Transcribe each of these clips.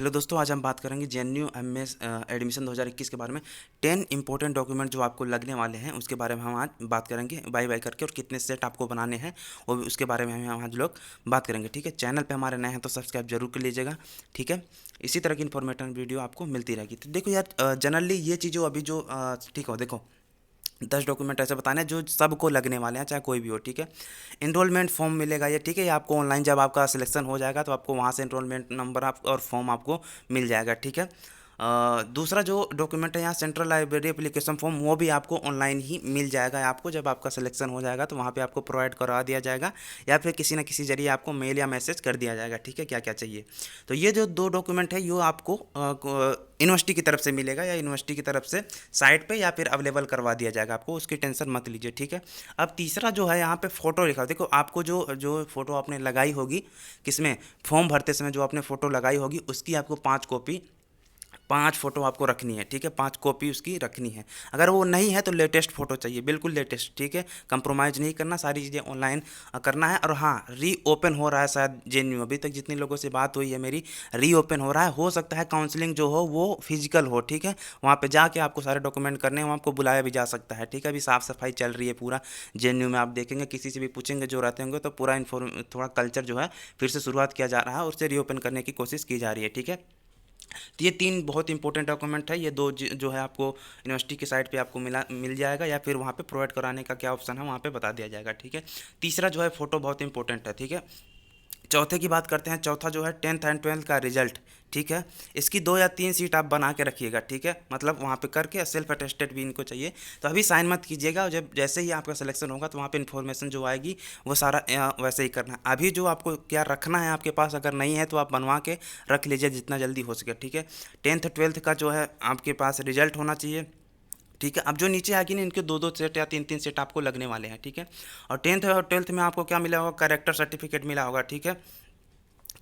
Hello दोस्तों, आज हम बात करेंगे जेएनयू एमएस एडमिशन 2021 के बारे में। 10 इंपॉर्टेंट डॉक्यूमेंट जो आपको लगने वाले हैं उसके बारे में हम आज बात करेंगे बाय बाय करके, और कितने सेट आपको बनाने हैं वो भी उसके बारे में हम आज लोग बात करेंगे। ठीक है, चैनल पे हमारे नए हैं तो सब्सक्राइब जरूर कर लीजिएगा। ठीक है, इसी तरह की इन्फॉर्मेटिव वीडियो आपको मिलती रहेगी। तो देखो यार, जनरली ये चीज़ों अभी जो ठीक हो, देखो 10 डॉक्यूमेंट ऐसे बताने हैं जो सबको लगने वाले हैं, चाहे कोई भी हो। ठीक है, इनरोलमेंट फॉर्म मिलेगा ये, ठीक है, ये आपको ऑनलाइन जब आपका सिलेक्शन हो जाएगा तो आपको वहाँ से इनरोलमेंट नंबर आप और फॉर्म आपको मिल जाएगा। ठीक है, दूसरा जो डॉक्यूमेंट है यहाँ सेंट्रल लाइब्रेरी एप्लीकेशन फॉर्म, वो भी आपको ऑनलाइन ही मिल जाएगा। आपको जब आपका सिलेक्शन हो जाएगा तो वहाँ पे आपको प्रोवाइड करा दिया जाएगा, या फिर किसी न किसी जरिए आपको मेल या मैसेज कर दिया जाएगा। ठीक है, क्या क्या चाहिए। तो ये जो दो डॉक्यूमेंट है ये आपको यूनिवर्सिटी की तरफ से मिलेगा, या यूनिवर्सिटी की तरफ से साइट पे या फिर अवेलेबल करवा दिया जाएगा आपको, उसकी टेंशन मत लीजिए। ठीक है, अब तीसरा जो है यहाँ पे फ़ोटो लिखा, देखो आपको जो जो फ़ोटो आपने लगाई होगी किसमें, फॉर्म भरते समय जो आपने फ़ोटो लगाई होगी उसकी आपको 5 कॉपी, 5 फ़ोटो आपको रखनी है। ठीक है, 5 कॉपी उसकी रखनी है। अगर वो नहीं है तो लेटेस्ट फ़ोटो चाहिए, बिल्कुल लेटेस्ट। ठीक है, कंप्रोमाइज़ नहीं करना, सारी चीज़ें ऑनलाइन करना है। और हाँ, रीओपन हो रहा है शायद जेएनयू, अभी तक जितने लोगों से बात हुई है मेरी, रीओपन हो रहा है। हो सकता है काउंसलिंग जो हो वो फिजिकल हो। ठीक है, वहाँ पे जाके आपको सारे डॉक्यूमेंट करने हैं, वहाँ आपको बुलाया भी जा सकता है। ठीक है, अभी साफ़ सफाई चल रही है पूरा जेएनयू में, आप देखेंगे किसी से भी पूछेंगे जो रहते होंगे तो पूरा इन्फॉर्म थोड़ा कल्चर जो है फिर से शुरुआत किया जा रहा है, और उसे रीओपन करने की कोशिश की जा रही है। ठीक है, तो ये 3 बहुत इंपॉर्टेंट डॉक्यूमेंट है। ये दो जो है आपको यूनिवर्सिटी की साइट पे आपको मिल जाएगा, या फिर वहाँ पे प्रोवाइड कराने का क्या ऑप्शन है वहाँ पे बता दिया जाएगा। ठीक है, तीसरा जो है फ़ोटो बहुत इंपॉर्टेंट है। ठीक है, चौथे की बात करते हैं। चौथा जो है 10th एंड 12th का रिजल्ट। ठीक है, इसकी 2 या 3 सीट आप बना के रखिएगा। ठीक है, मतलब वहाँ पे करके सेल्फ अटेस्टेड भी इनको चाहिए, तो अभी साइन मत कीजिएगा। और जब जैसे ही आपका सिलेक्शन होगा तो वहाँ पे इन्फॉर्मेशन जो आएगी वो सारा वैसे ही करना है। अभी जो आपको क्या रखना है आपके पास, अगर नहीं है तो आप बनवा के रख लीजिए जितना जल्दी हो सके। ठीक है, 10th 12th का जो है आपके पास रिजल्ट होना चाहिए। ठीक है, अब जो नीचे आएगी ना, इनके 2 2 सेट या 3 3 सेट आपको लगने वाले हैं। ठीक है, और 10th और 12th में आपको क्या मिला होगा, करेक्टर सर्टिफिकेट मिला होगा। ठीक है,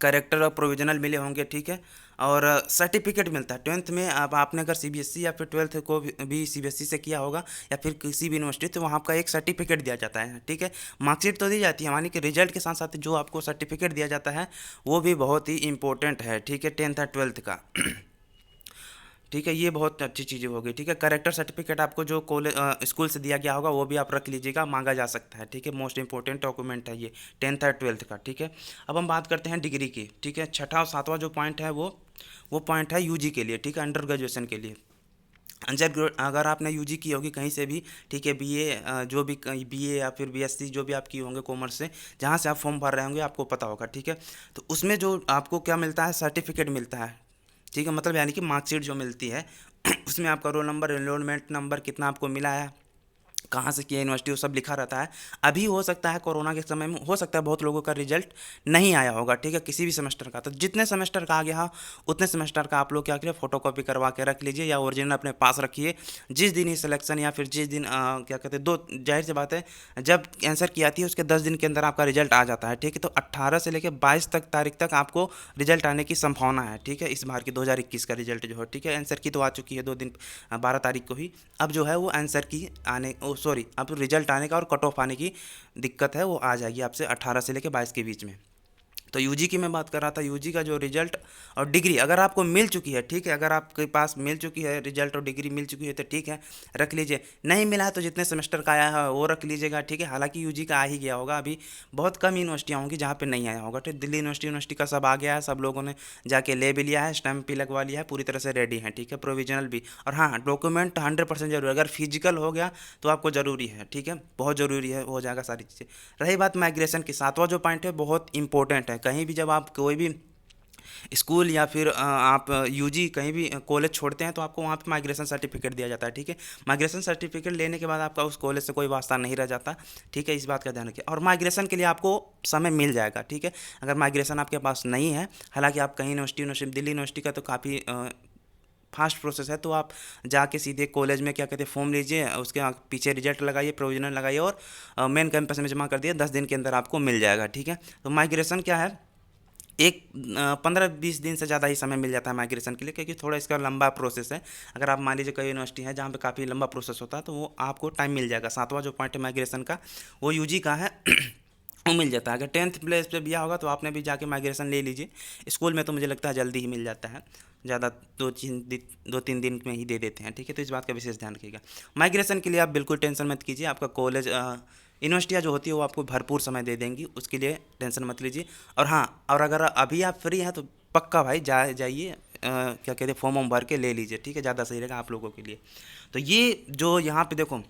करेक्टर और प्रोविजनल मिले होंगे। ठीक है, और सर्टिफिकेट मिलता है 10th में। अब आपने अगर सीबीएसई या फिर 12th को भी सीबीएसई से किया होगा या फिर किसी भी यूनिवर्सिटी, तो वहाँ आपका एक सर्टिफिकेट दिया जाता है। ठीक है, मार्कशीट तो दी जाती है, मानी कि रिजल्ट के साथ साथ जो आपको सर्टिफिकेट दिया जाता है वो भी बहुत ही इंपॉर्टेंट है। ठीक है, 10th और 12th का ठीक है, ये बहुत अच्छी चीज़ें हो गई। ठीक है, करेक्टर सर्टिफिकेट आपको जो कॉलेज स्कूल से दिया गया होगा वो भी आप रख लीजिएगा, मांगा जा सकता है। ठीक है, मोस्ट इंपॉर्टेंट डॉक्यूमेंट है ये 10th और 12th का। ठीक है, अब हम बात करते हैं डिग्री की। ठीक है, छठा और सातवां जो पॉइंट है वो पॉइंट है यूजी के लिए। ठीक है, अंडर ग्रेजुएशन के लिए। अगर आपने यूजी की होगी कहीं से भी, ठीक है, बीए जो भी बीए या फिर बीएससी जो भी आप किए होंगे कॉमर्स से, जहाँ से आप फॉर्म भर रहे होंगे आपको पता होगा। ठीक है, तो उसमें जो आपको क्या मिलता है, सर्टिफिकेट मिलता है। ठीक है, मतलब यानी कि मार्कशीट जो मिलती है उसमें आपका रोल नंबर, एनरोलमेंट नंबर कितना आपको मिला है, कहाँ से किया, यूनिवर्सिटी, वो सब लिखा रहता है। अभी हो सकता है कोरोना के समय में हो सकता है बहुत लोगों का रिजल्ट नहीं आया होगा। ठीक है, किसी भी सेमेस्टर का, तो जितने सेमेस्टर का आ गया हो उतने सेमेस्टर का आप लोग क्या करिए, फोटोकॉपी करवा के रख लीजिए या ओरिजिनल अपने पास रखिए। जिस दिन ही सिलेक्शन या फिर जिस दिन क्या कहते हैं, दो जाहिर सी बात है जब आंसर की आती है उसके 10 दिन के अंदर आपका रिजल्ट आ जाता है। ठीक है, तो 18 से लेकर 22 तक तारीख तक आपको रिजल्ट आने की संभावना है। ठीक है, इस बार की 2021 का रिजल्ट जो है, ठीक है, आंसर की तो आ चुकी है 2 दिन 12 तारीख को ही। अब जो है वो आंसर की आने सॉरी, अब रिजल्ट आने का और कट ऑफ आने की दिक्कत है, वो आ जाएगी आपसे 18 से लेकर 22 के बीच में। तो यूजी की मैं बात कर रहा था, यूजी का जो रिजल्ट और डिग्री अगर आपको मिल चुकी है, ठीक है, अगर आपके पास मिल चुकी है रिजल्ट और डिग्री मिल चुकी है तो ठीक है, रख लीजिए। नहीं मिला है तो जितने सेमेस्टर का आया है वो रख लीजिएगा। ठीक है, हालांकि यूजी का आ ही गया होगा, अभी बहुत कम यूनिवर्सिटियाँ होंगी जहाँ पे नहीं आया होगा। ठीक, दिल्ली यूनिवर्सिटी का सब आ गया है, सब लोगों ने जाके ले भी लिया है, स्टैंप भी लगवा लिया है, पूरी तरह से रेडी है। ठीक है, प्रोविजनल भी। और हाँ, डॉक्यूमेंट 100% जरूरी, अगर फिजिकल हो गया तो आपको ज़रूरी है। ठीक है, बहुत ज़रूरी है, हो जाएगा सारी चीज़ें। रही बात माइग्रेशन की, सातवां जो पॉइंट है बहुत इंपॉर्टेंट है। कहीं भी जब आप कोई भी स्कूल या फिर आप यूजी कहीं भी कॉलेज छोड़ते हैं तो आपको वहाँ पे माइग्रेशन सर्टिफिकेट दिया जाता है। ठीक है, माइग्रेशन सर्टिफिकेट लेने के बाद आपका उस कॉलेज से कोई वास्ता नहीं रह जाता। ठीक है, इस बात का ध्यान रखिए। और माइग्रेशन के लिए आपको समय मिल जाएगा। ठीक है, अगर माइग्रेशन आपके पास नहीं है, हालांकि आप कहीं यूनिवर्सिटी दिल्ली यूनिवर्सिटी का तो काफ़ी फास्ट प्रोसेस है, तो आप जाके सीधे कॉलेज में क्या कहते हैं फॉर्म लीजिए, उसके पीछे रिजल्ट लगाइए, प्रोविजनल लगाइए और मेन कैंपस में जमा कर दिए, 10 दिन के अंदर आपको मिल जाएगा। ठीक है, तो माइग्रेशन क्या है, एक 15-20 दिन से ज़्यादा ही समय मिल जाता है माइग्रेशन के लिए, क्योंकि थोड़ा इसका लंबा प्रोसेस है। अगर आप मान लीजिए कई यूनिवर्सिटी है जहाँ पे काफ़ी लंबा प्रोसेस होता है तो वो आपको टाइम मिल जाएगा। सातवां जो पॉइंट है माइग्रेशन का वो यूजी का है वो मिल जाता है। अगर 10th प्लेस पे दिया होगा तो आपने भी जाके माइग्रेशन ले लीजिए। स्कूल में तो मुझे लगता है जल्दी ही मिल जाता है, ज़्यादा 2-3 दिन में ही दे देते हैं, ठीक है। तो इस बात का विशेष ध्यान रखिएगा। माइग्रेशन के लिए आप बिल्कुल टेंशन मत कीजिए, आपका कॉलेज यूनिवर्सिटियाँ जो होती है वो आपको भरपूर समय दे देंगी, उसके लिए टेंशन मत लीजिए। और हाँ, और अगर अभी आप फ्री हैं तो पक्का भाई जाइए, क्या कहते हैं, फॉर्म वॉर्म भर के ले लीजिए, ठीक है, ज़्यादा सही रहेगा आप लोगों के लिए। तो ये जो यहाँ पे देखो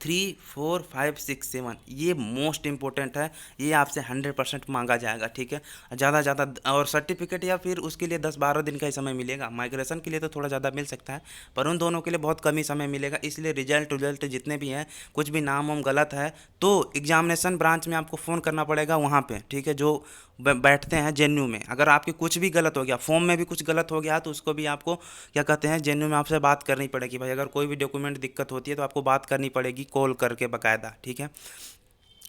3, 4, 5, 6, 7 ये मोस्ट इंपॉर्टेंट है, ये आपसे 100% मांगा जाएगा, ठीक है। ज़्यादा ज़्यादा और सर्टिफिकेट या फिर उसके लिए 10-12 दिन का ही समय मिलेगा। माइग्रेशन के लिए तो थोड़ा ज़्यादा मिल सकता है, पर उन दोनों के लिए बहुत कम ही समय मिलेगा। इसलिए रिजल्ट जितने भी हैं, कुछ भी नाम वाम गलत है तो एग्जामिनेशन ब्रांच में आपको फ़ोन करना पड़ेगा वहाँ पे, ठीक है, जो बैठते हैं जेएनयू में। अगर आपके कुछ भी गलत हो गया, फॉर्म में भी कुछ गलत हो गया, तो उसको भी आपको क्या कहते हैं, जेएनयू में आपसे बात करनी पड़ेगी भाई। अगर कोई भी डॉक्यूमेंट दिक्कत होती है तो आपको बात करनी पड़ेगी कॉल करके बाकायदा, ठीक है।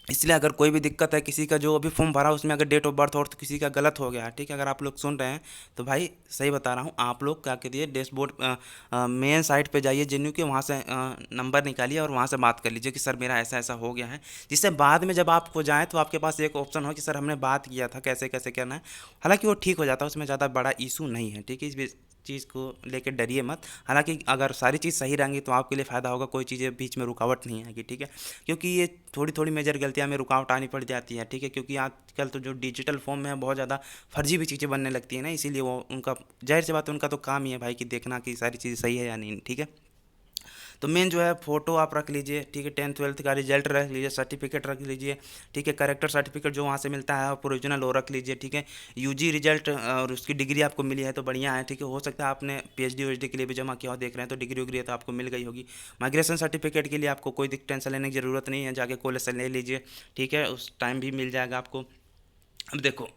इसलिए अगर कोई भी दिक्कत है, किसी का जो अभी फॉर्म भरा उसमें अगर डेट ऑफ बर्थ और तो किसी का गलत हो गया, ठीक है, अगर आप लोग सुन रहे हैं तो भाई सही बता रहा हूँ, आप लोग क्या करिए, डैशबोर्ड मेन साइट पे जाइए जेन्यू के, वहाँ से नंबर निकालिए और वहाँ से बात कर लीजिए कि सर मेरा ऐसा ऐसा हो गया है, जिससे बाद में जब आपको जाए तो आपके पास एक ऑप्शन हो कि सर हमने बात किया था, कैसे कैसे करना है। हालांकि वो ठीक हो जाता है, उसमें ज़्यादा बड़ा इशू नहीं है, ठीक है। इस चीज़ को लेकर डरिए मत। हालांकि अगर सारी चीज़ सही रहेंगी तो आपके लिए फ़ायदा होगा, कोई चीज़ें बीच में रुकावट नहीं आएगी, ठीक है। क्योंकि ये थोड़ी थोड़ी मेजर गलतियाँ में रुकावट आनी पड़ जाती है, ठीक है। क्योंकि आजकल तो जो डिजिटल फॉर्म में बहुत ज़्यादा फर्जी भी चीज़ें बनने लगती है ना, इसीलिए वो उनका जाहिर सी बात है, उनका तो काम ही है भाई कि देखना कि सारी चीज़ें सही है या नहीं, ठीक है। तो मेन जो है फ़ोटो आप रख लीजिए, ठीक है, 10th 12th का रिजल्ट रख लीजिए, सर्टिफिकेट रख लीजिए, ठीक है, करेक्टर सर्टिफिकेट जो वहाँ से मिलता है आप ओरिजिनल वो रख लीजिए, ठीक है। यूजी रिजल्ट और उसकी डिग्री आपको मिली है तो बढ़िया है, ठीक है। हो सकता है आपने पीएचडी वीएचडी के लिए भी जमा किया हो, देख रहे हैं तो डिग्री उग्री है तो आपको मिल गई होगी। माइग्रेशन सर्टिफिकेट के लिए आपको कोई टेंशन लेने की ज़रूरत नहीं है, जाके कॉलेज से ले लीजिए, ठीक है, उस टाइम भी मिल जाएगा आपको। अब देखो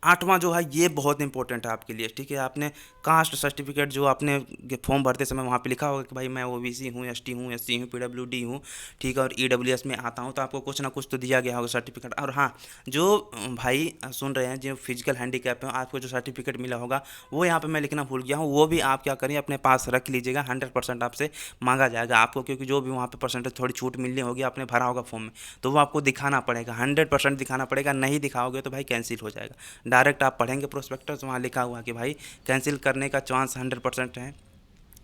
8वां जो है ये बहुत इंपॉर्टेंट है आपके लिए, ठीक है। आपने कास्ट सर्टिफिकेट जो आपने फॉर्म भरते समय वहाँ पे लिखा होगा कि भाई मैं ओबीसी हूँ, एसटी हूँ, एससी हूँ, पीडब्ल्यूडी हूँ, ठीक है, और ईडब्ल्यूएस में आता हूँ, तो आपको कुछ ना कुछ तो दिया गया होगा सर्टिफिकेट। और हाँ, जो भाई सुन रहे हैं जो फिजिकल हैंडीकैप है, आपको जो सर्टिफिकेट मिला होगा वो यहाँ पर मैं लिखना भूल गया हूँ, वो भी आप क्या करिए अपने पास रख लीजिएगा। 100% आपसे मांगा जाएगा आपको, क्योंकि जो भी वहाँ पे परसेंटेज थोड़ी छूट मिलनी होगी, आपने भरा होगा फॉर्म में, तो वो आपको दिखाना पड़ेगा, 100% दिखाना पड़ेगा। नहीं दिखाओगे तो भाई कैंसिल हो जाएगा। डायरेक्ट आप पढ़ेंगे प्रोस्पेक्टस, वहाँ लिखा हुआ कि भाई कैंसिल करने का चांस 100% है,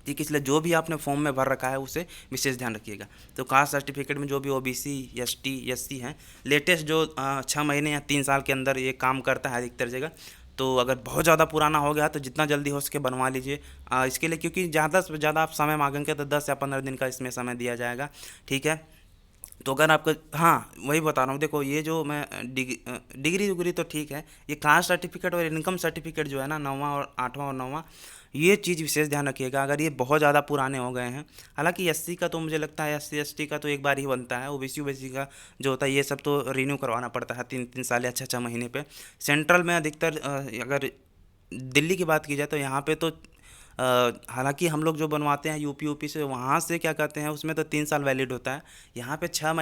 ठीक है। इसलिए जो भी आपने फॉर्म में भर रखा है उसे विशेष ध्यान रखिएगा। तो कास्ट सर्टिफिकेट में जो भी ओबीसी, एसटी, एससी हैं, लेटेस्ट जो 6 महीने या 3 साल के अंदर ये काम करता है अधिकतर जगह। तो अगर बहुत ज़्यादा पुराना हो गया तो जितना जल्दी हो सके बनवा लीजिए इसके लिए, क्योंकि ज़्यादा से ज़्यादा आप समय मांगेंगे तो 10 या 15 दिन का इसमें समय दिया जाएगा, ठीक है। तो अगर आपको, हाँ वही बता रहा हूँ, देखो ये जो मैं डिग्री उग्री तो ठीक है, ये कास्ट सर्टिफिकेट और इनकम सर्टिफिकेट जो है ना, 9वां और 8वां और 9वां, ये चीज़ विशेष ध्यान रखिएगा अगर ये बहुत ज़्यादा पुराने हो गए हैं। हालांकि एससी का तो मुझे लगता है, एससी एसटी का तो एक बार ही बनता है, ओबीसी ओबीसी का जो होता है ये सब तो रिन्यू करवाना पड़ता है 3-3 साल या 6-6 महीने पे। सेंट्रल में अधिकतर अगर दिल्ली की बात की जाए तो यहाँ पे तो हालांकि हम लोग जो बनवाते हैं यूपी यूपी से, वहाँ से क्या कहते हैं, उसमें तो 3 साल वैलिड होता है। यहाँ पे 6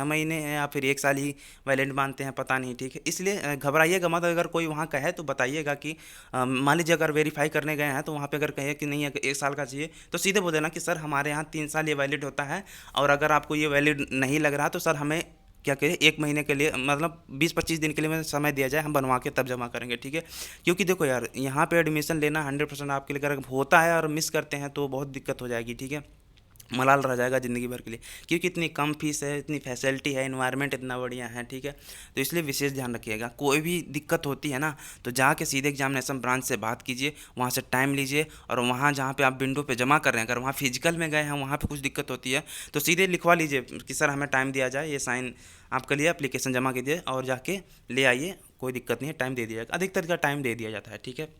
महीने या फिर 1 साल ही वैलिड मानते हैं, पता नहीं, ठीक है। इसलिए घबराइएगा मत, अगर कोई वहाँ कहे तो बताइएगा कि मान लीजिए अगर वेरीफाई करने गए हैं तो वहाँ पे अगर कहे कि नहीं है 1 साल का चाहिए, तो सीधे बोल देना कि सर हमारे यहाँ 3 साल ये वैलिड होता है, और अगर आपको ये वैलिड नहीं लग रहा तो सर हमें क्या करें, 1 महीने के लिए, मतलब 20-25 दिन के लिए में समय दिया जाए, हम बनवा के तब जमा करेंगे, ठीक है। क्योंकि देखो यार, यहाँ पे एडमिशन लेना 100% आपके लिए, अगर होता है और मिस करते हैं तो बहुत दिक्कत हो जाएगी, ठीक है। मलाल रह जाएगा ज़िंदगी भर के लिए, क्योंकि इतनी कम फीस है, इतनी फैसिलिटी है, इन्वायरमेंट इतना बढ़िया है, ठीक है। तो इसलिए विशेष ध्यान रखिएगा, कोई भी दिक्कत होती है ना तो जाके सीधे एग्जामिनेशन ब्रांच से बात कीजिए, वहाँ से टाइम लीजिए, और वहाँ जहाँ पे आप विंडो पे जमा कर रहे हैं, अगर वहाँ फिजिकल में गए हैं, वहाँ पे कुछ दिक्कत होती है तो सीधे लिखवा लीजिए कि सर हमें टाइम दिया जाए, ये साइन आपके लिए एप्लीकेशन जमा कीजिए और जाके ले आइए, कोई दिक्कत नहीं है, टाइम दे दिया जाएगा, अधिकतर का टाइम दे दिया जाता है, ठीक है।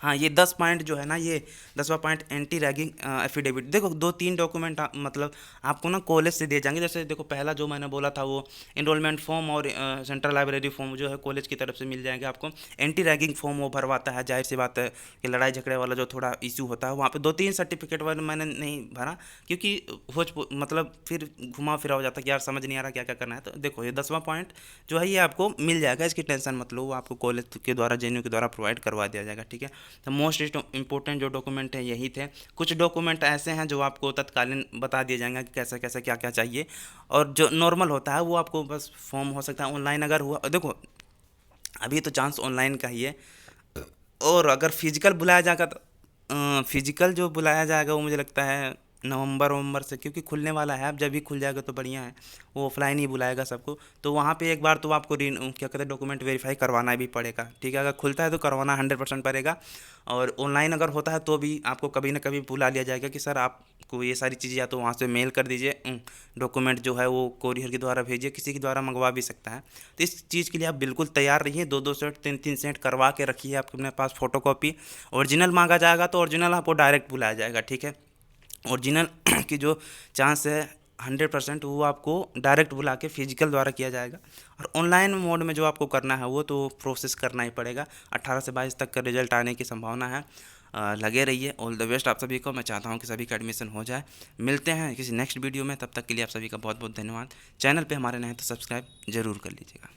हाँ, ये 10 पॉइंट जो है ना, ये 10वां पॉइंट एंटी रैगिंग एफिडेविट। देखो 2-3 डॉक्यूमेंट मतलब आपको ना कॉलेज से दिए जाएंगे। जैसे देखो पहला जो मैंने बोला था वो इनरोलमेंट फॉर्म और सेंट्रल लाइब्रेरी फॉर्म जो है कॉलेज की तरफ से मिल जाएंगे आपको। एंटी रैगिंग फॉर्म वो भरवाता है, जाहिर सी बात है कि लड़ाई झगड़े वाला जो थोड़ा इशू होता है वहाँ पे 2-3 सर्टिफिकेट वाले मैंने नहीं भरा, क्योंकि मतलब फिर घुमा फिरा हो जाता है कि यार समझ नहीं आ रहा क्या क्या करना है। तो देखो ये 10वां पॉइंट जो है ये आपको मिल जाएगा, इसकी टेंशन मत लो, वो आपको कॉलेज के द्वारा जेएनयू के द्वारा प्रोवाइड करवा दिया जाएगा, ठीक है। तो मोस्ट इंपॉर्टेंट जो डॉक्यूमेंट है यही थे। कुछ डॉक्यूमेंट ऐसे हैं जो आपको तत्कालीन बता दिया जाएगा कि कैसे कैसे क्या क्या चाहिए, और जो नॉर्मल होता है वो आपको बस फॉर्म हो सकता है ऑनलाइन अगर हुआ, देखो अभी तो चांस ऑनलाइन का ही है, और अगर फिजिकल बुलाया जाएगा तो फिजिकल जो बुलाया जाएगा वो मुझे लगता है नवंबर से, क्योंकि खुलने वाला है। अब जब भी खुल जाएगा तो बढ़िया है, वो ऑफलाइन ही बुलाएगा सबको। तो वहाँ पे एक बार तो आपको क्या कहते हैं डॉक्यूमेंट वेरीफाई करवाना भी पड़ेगा, ठीक है। अगर खुलता है तो करवाना 100% पड़ेगा, और ऑनलाइन अगर होता है तो भी आपको कभी ना कभी बुला लिया जाएगा कि सर आपको ये सारी चीज़ें या तो वहाँ से मेल कर दीजिए, डॉक्यूमेंट जो है वो कोरियर के द्वारा भेजिए, किसी के द्वारा मंगवा भी सकता है। तो इस चीज़ के लिए आप बिल्कुल तैयार रहिए, 2-2 सेट 3-3 सेट करवा के रखिए आप अपने पास। फोटोकॉपी ओरिजिनल मांगा जाएगा तो ओरिजिनल आपको डायरेक्ट बुलाया जाएगा, ठीक है। ओरिजिनल की जो चांस है 100% वो आपको डायरेक्ट बुला के फिजिकल द्वारा किया जाएगा। और ऑनलाइन मोड में जो आपको करना है वो तो प्रोसेस करना ही पड़ेगा। 18 से 22 तक का रिजल्ट आने की संभावना है। लगे रहिए। ऑल द बेस्ट आप सभी को। मैं चाहता हूँ कि सभी का एडमिशन हो जाए। मिलते हैं किसी नेक्स्ट वीडियो में, तब तक के लिए आप सभी का बहुत बहुत धन्यवाद। चैनल पे हमारे नए हैं तो सब्सक्राइब जरूर कर लीजिएगा।